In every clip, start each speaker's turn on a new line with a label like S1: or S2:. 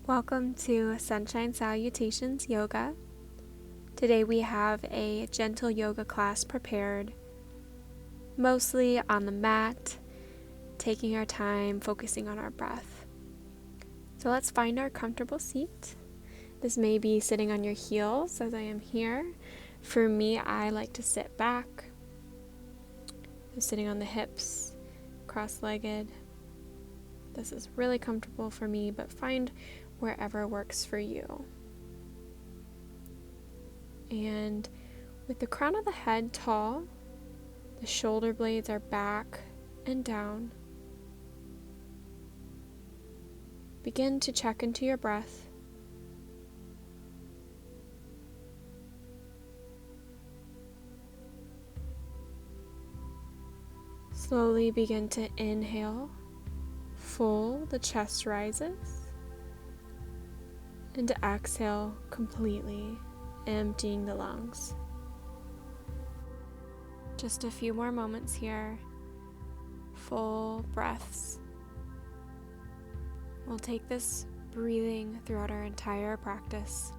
S1: Welcome to Sunshine Salutations Yoga. Today we have a gentle yoga class prepared, mostly on the mat, taking our time, focusing on our breath. So let's find our comfortable seat. This may be sitting on your heels as I am here. For me, I like to sit back. I'm sitting on the hips, cross-legged. This is really comfortable for me, but find wherever works for you. And with the crown of the head tall, the shoulder blades are back and down. Begin to check into your breath. Slowly begin to inhale, full, the chest rises. And to exhale completely, emptying the lungs. Just a few more moments here. Full breaths. We'll take this breathing throughout our entire practice.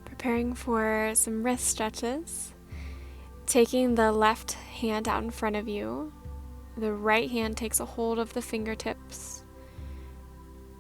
S1: Preparing for some wrist stretches. Taking the left hand out in front of you, the right hand takes a hold of the fingertips,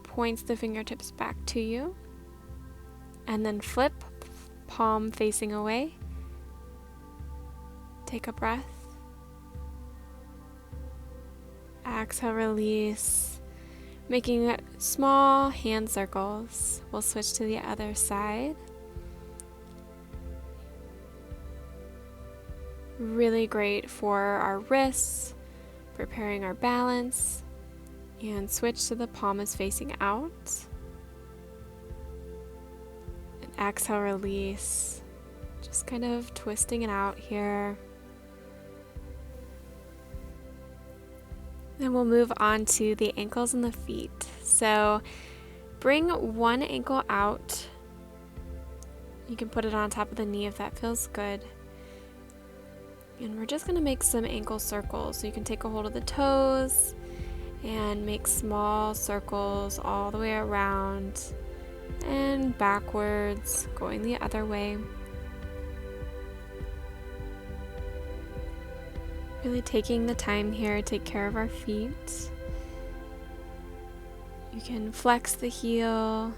S1: points the fingertips back to you, and then flip, palm facing away. Take a breath. Exhale, release, making small hand circles. We'll switch to the other side. Really great for our wrists, preparing our balance, and switch to the palm is facing out. And exhale, release, just kind of twisting it out here. Then we'll move on to the ankles and the feet. So bring one ankle out. You can put it on top of the knee if that feels good. And we're just going to make some ankle circles. So you can take a hold of the toes and make small circles all the way around and backwards, going the other way. Really taking the time here to take care of our feet. You can flex the heel,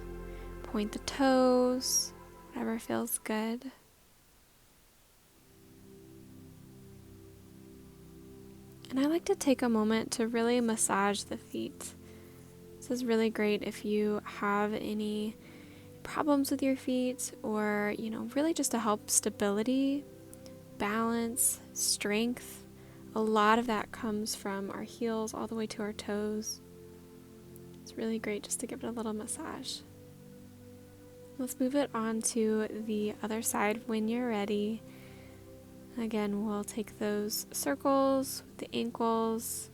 S1: point the toes, whatever feels good. And I like to take a moment to really massage the feet. This is really great if you have any problems with your feet or, really just to help stability, balance, strength. A lot of that comes from our heels all the way to our toes. It's really great just to give it a little massage. Let's move it on to the other side when you're ready. Again, we'll take those circles with the ankles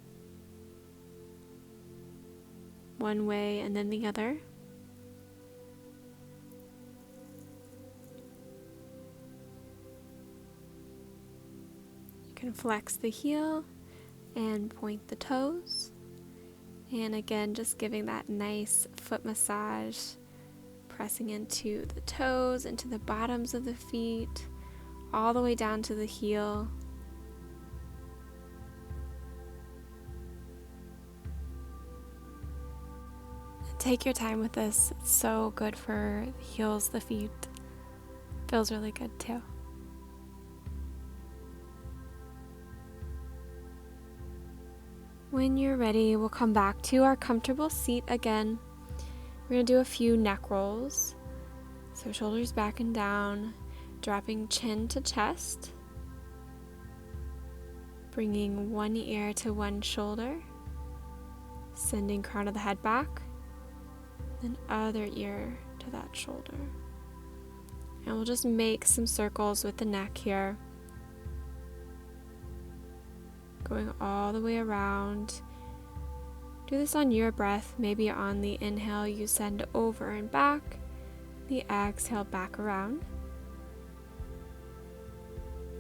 S1: one way and then the other. You can flex the heel and point the toes. And again, just giving that nice foot massage, pressing into the toes, into the bottoms of the feet, all the way down to the heel. Take your time with this. It's so good for the heels, the feet. Feels really good too. When you're ready, we'll come back to our comfortable seat again. We're going to do a few neck rolls. So shoulders back and down. Dropping chin to chest, bringing one ear to one shoulder, sending crown of the head back, then other ear to that shoulder. And we'll just make some circles with the neck here, going all the way around. Do this on your breath. Maybe on the inhale you send over and back, the exhale back around.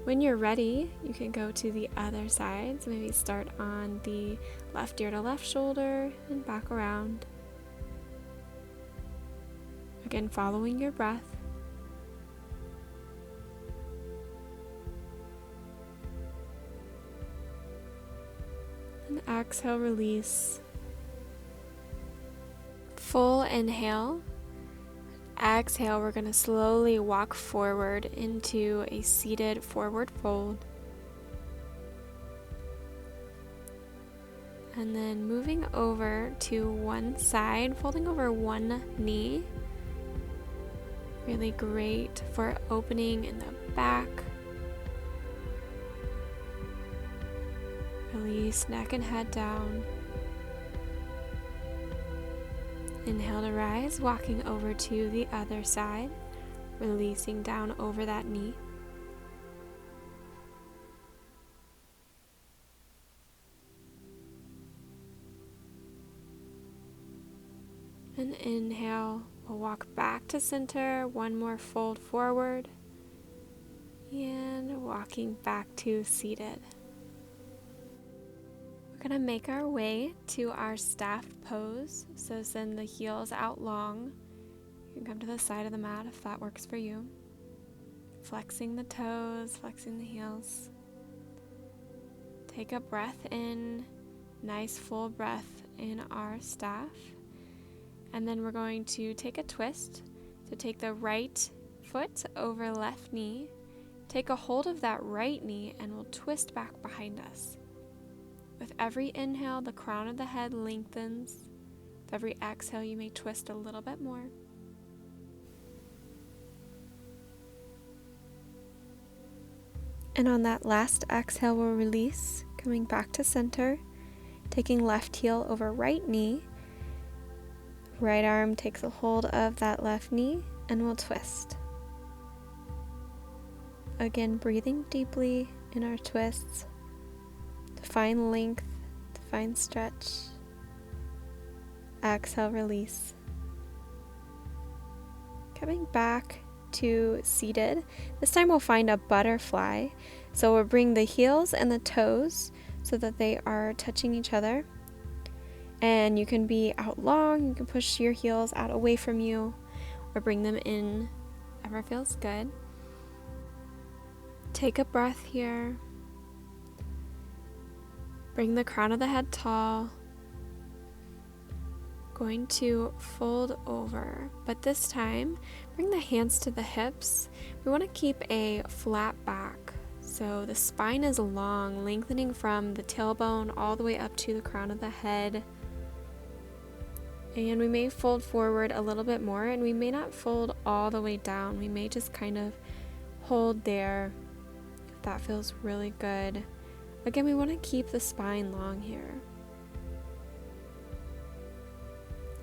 S1: When you're ready, you can go to the other side. So maybe start on the left ear to left shoulder and back around. Again, following your breath. And exhale, release. Full inhale. Exhale, we're going to slowly walk forward into a seated forward fold. And then moving over to one side, folding over one knee. Really great for opening in the back. Release neck and head down. Inhale to rise, walking over to the other side, releasing down over that knee. And inhale, we'll walk back to center, one more fold forward, and walking back to seated. We're going to make our way to our staff pose, so send the heels out long. You can come to the side of the mat if that works for you. Flexing the toes, flexing the heels. Take a breath in, nice full breath in our staff. And then we're going to take a twist. So take the right foot over left knee. Take a hold of that right knee and we'll twist back behind us. With every inhale, the crown of the head lengthens. With every exhale, you may twist a little bit more. And on that last exhale, we'll release, coming back to center, taking left heel over right knee. Right arm takes a hold of that left knee, and we'll twist. Again, breathing deeply in our twists. To find length, to find stretch. Exhale, release. Coming back to seated. This time we'll find a butterfly. So we'll bring the heels and the toes so that they are touching each other. And you can be out long, you can push your heels out away from you, or bring them in, whatever feels good. Take a breath here. Bring the crown of the head tall. Going to fold over, but this time bring the hands to the hips. We want to keep a flat back, so the spine is long, lengthening from the tailbone all the way up to the crown of the head. And we may fold forward a little bit more, and we may not fold all the way down. We may just kind of hold there if that feels really good. Again, we want to keep the spine long here.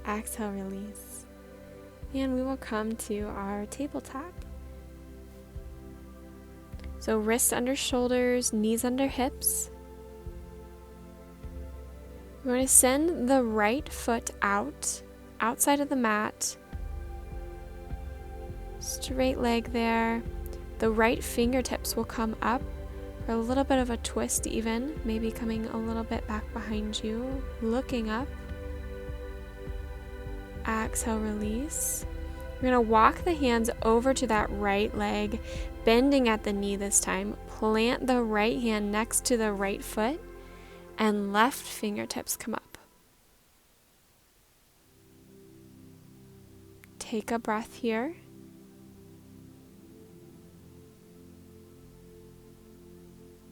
S1: Exhale, release. And we will come to our tabletop. So wrists under shoulders, knees under hips. We're going to send the right foot out, outside of the mat. Straight leg there. The right fingertips will come up for a little bit of a twist even, maybe coming a little bit back behind you, looking up. Exhale, release. We're going to walk the hands over to that right leg, bending at the knee this time. Plant the right hand next to the right foot, and left fingertips come up. Take a breath here.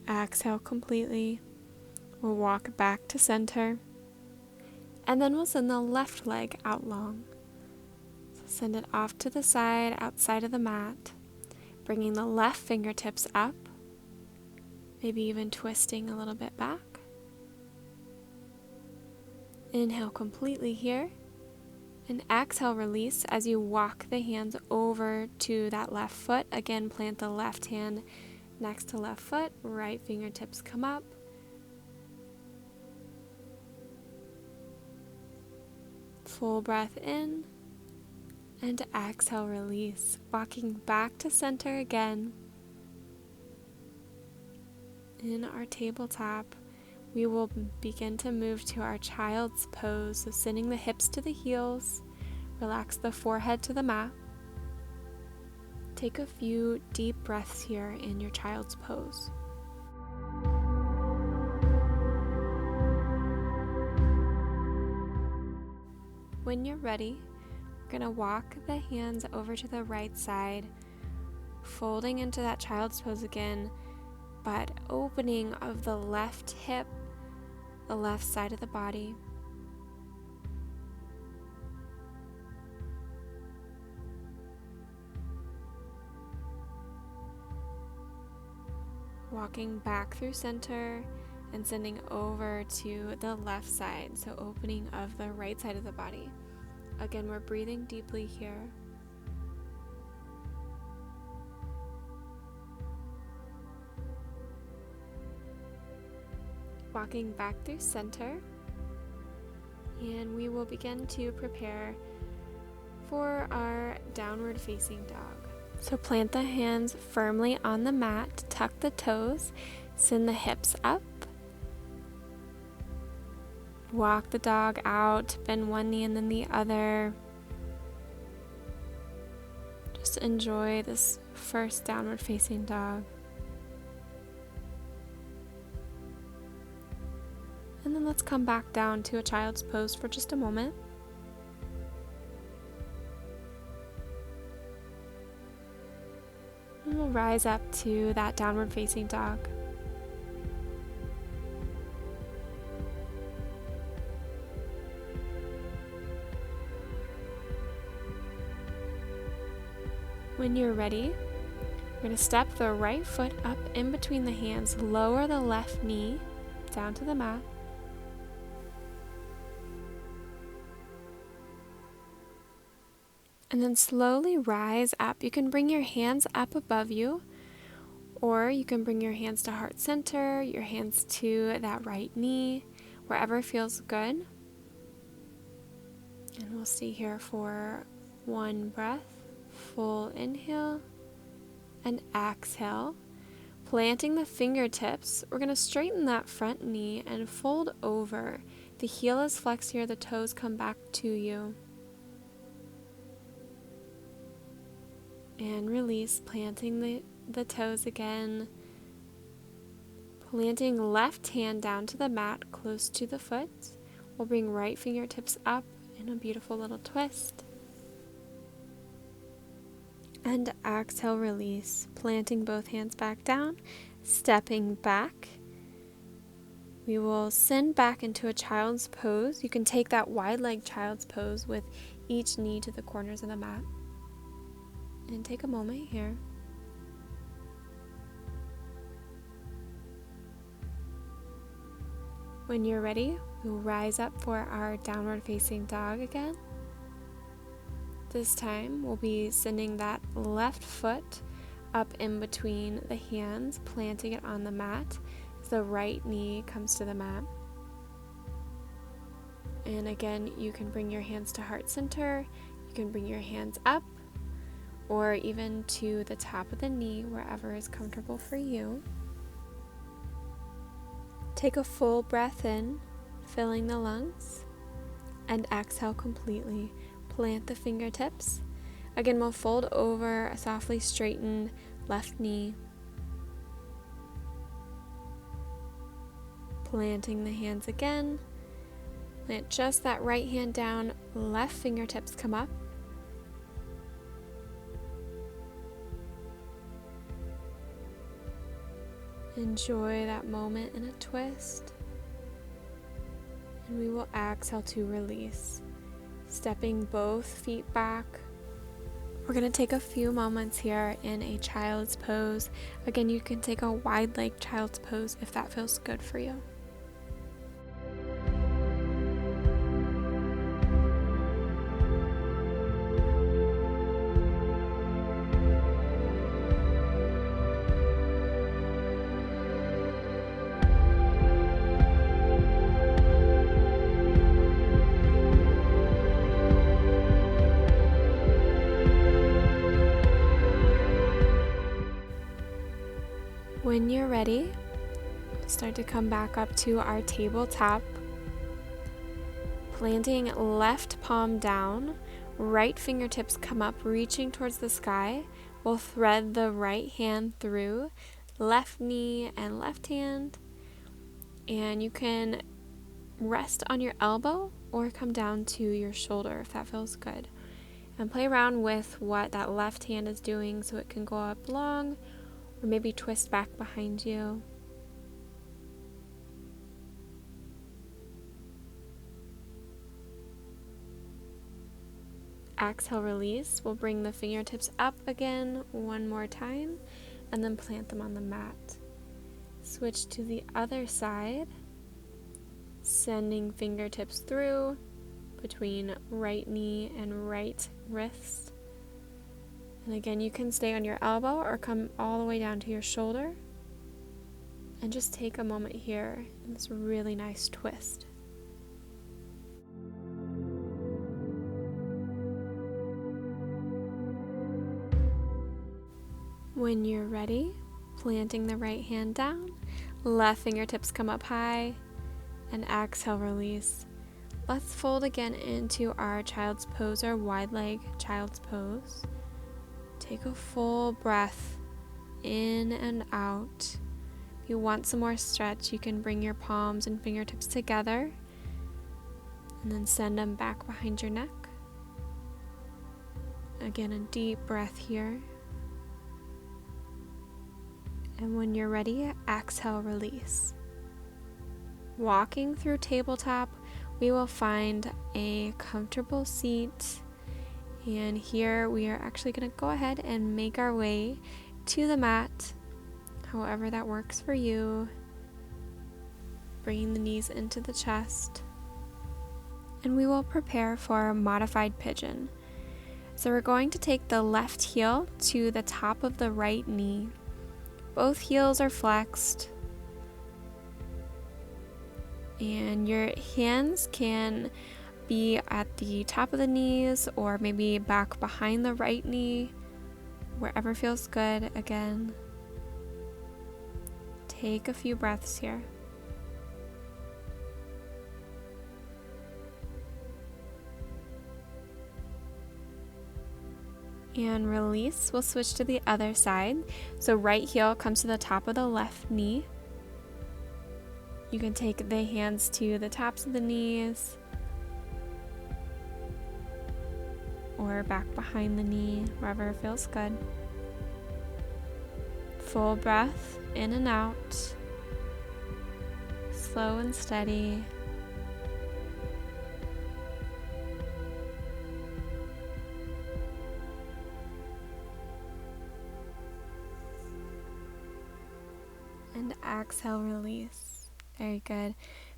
S1: Exhale completely. We'll walk back to center. And then we'll send the left leg out long. So send it off to the side, outside of the mat. Bringing the left fingertips up. Maybe even twisting a little bit back. Inhale completely here. And exhale, release as you walk the hands over to that left foot. Again, plant the left hand next to left foot. Right fingertips come up. Full breath in. And exhale, release. Walking back to center again. In our tabletop, we will begin to move to our child's pose. So sending the hips to the heels, relax the forehead to the mat. Take a few deep breaths here in your child's pose. When you're ready, we're going to walk the hands over to the right side, folding into that child's pose again, but opening of the left hip, the left side of the body. Walking back through center and sending over to the left side, so opening of the right side of the body. Again, we're breathing deeply here. Walking back through center, and we will begin to prepare for our downward facing dog. So plant the hands firmly on the mat, tuck the toes, send the hips up. Walk the dog out, bend one knee and then the other. Just enjoy this first downward facing dog. And then let's come back down to a child's pose for just a moment. And we'll rise up to that downward facing dog. When you're ready, you're going to step the right foot up in between the hands, lower the left knee down to the mat. And then slowly rise up. You can bring your hands up above you, or you can bring your hands to heart center, your hands to that right knee, wherever feels good. And we'll stay here for one breath. Full inhale and exhale. Planting the fingertips, we're going to straighten that front knee and fold over. The heel is flexed here, the toes come back to you. And release, planting the toes again. Planting left hand down to the mat, close to the foot. We'll bring right fingertips up in a beautiful little twist. And exhale, release, planting both hands back down, stepping back. We will send back into a child's pose. You can take that wide leg child's pose with each knee to the corners of the mat. And take a moment here. When you're ready, we'll rise up for our downward facing dog again. This time we'll be sending that left foot up in between the hands, planting it on the mat as the right knee comes to the mat. And again, you can bring your hands to heart center, you can bring your hands up, or even to the top of the knee, wherever is comfortable for you. Take a full breath in, filling the lungs, and exhale completely. Plant the fingertips. Again, we'll fold over a softly straightened left knee. Planting the hands again. Plant just that right hand down, left fingertips come up. Enjoy that moment in a twist. And we will exhale to release. Stepping both feet back. We're going to take a few moments here in a child's pose. Again, you can take a wide leg child's pose if that feels good for you. When you're ready, Start to come back up to our tabletop. Planting left palm down, right fingertips come up, reaching towards the sky. We'll thread the right hand through, left knee and left hand. And you can rest on your elbow or come down to your shoulder if that feels good. And play around with what that left hand is doing so it can go up long or maybe twist back behind you. Exhale, release. We'll bring the fingertips up again one more time and then plant them on the mat. Switch to the other side, sending fingertips through between right knee and right wrist. And again, you can stay on your elbow or come all the way down to your shoulder. And just take a moment here in this really nice twist. When you're ready, planting the right hand down, left fingertips come up high, and exhale, release. Let's fold again into our child's pose or wide leg child's pose. Take a full breath in and out. If you want some more stretch, you can bring your palms and fingertips together and then send them back behind your neck. Again, a deep breath here. And when you're ready, exhale, release. Walking through tabletop, we will find a comfortable seat. And here we are actually going to go ahead and make our way to the mat, however that works for you. Bringing the knees into the chest. And we will prepare for modified pigeon. So we're going to take the left heel to the top of the right knee. Both heels are flexed. And your hands can be at the top of the knees or maybe back behind the right knee, wherever feels good. Again, take a few breaths here. And release. We'll switch to the other side. So right heel comes to the top of the left knee. You can take the hands to the tops of the knees or back behind the knee, wherever feels good. Full breath in and out. Slow and steady. And exhale, release. Very good.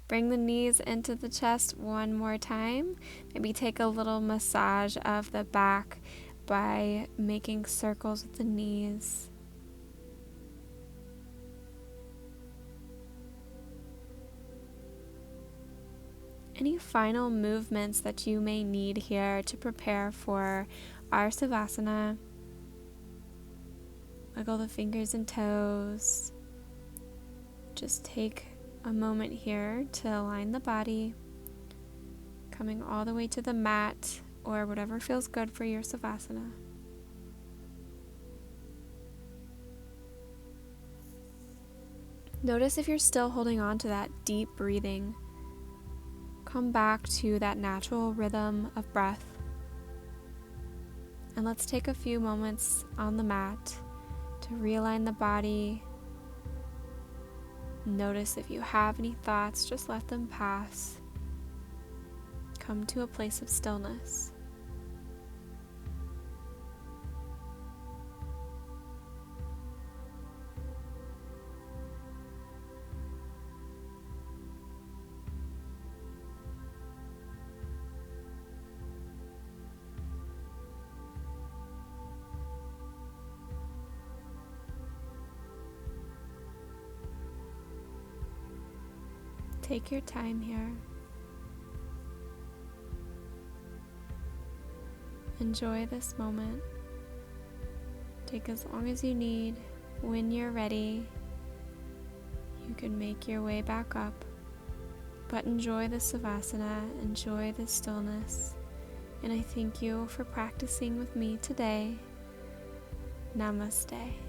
S1: Bring the knees into the chest one more time. Maybe take a little massage of the back by making circles with the knees. Any final movements that you may need here to prepare for our Savasana? Wiggle the fingers and toes. Just take a moment here to align the body, coming all the way to the mat or whatever feels good for your Savasana. Notice if you're still holding on to that deep breathing. Come back to that natural rhythm of breath. And let's take a few moments on the mat to realign the body. Notice if you have any thoughts, just let them pass. Come to a place of stillness. Take your time here. Enjoy this moment. Take as long as you need. When you're ready, you can make your way back up. But enjoy the Savasana, enjoy the stillness, and I thank you for practicing with me today. Namaste.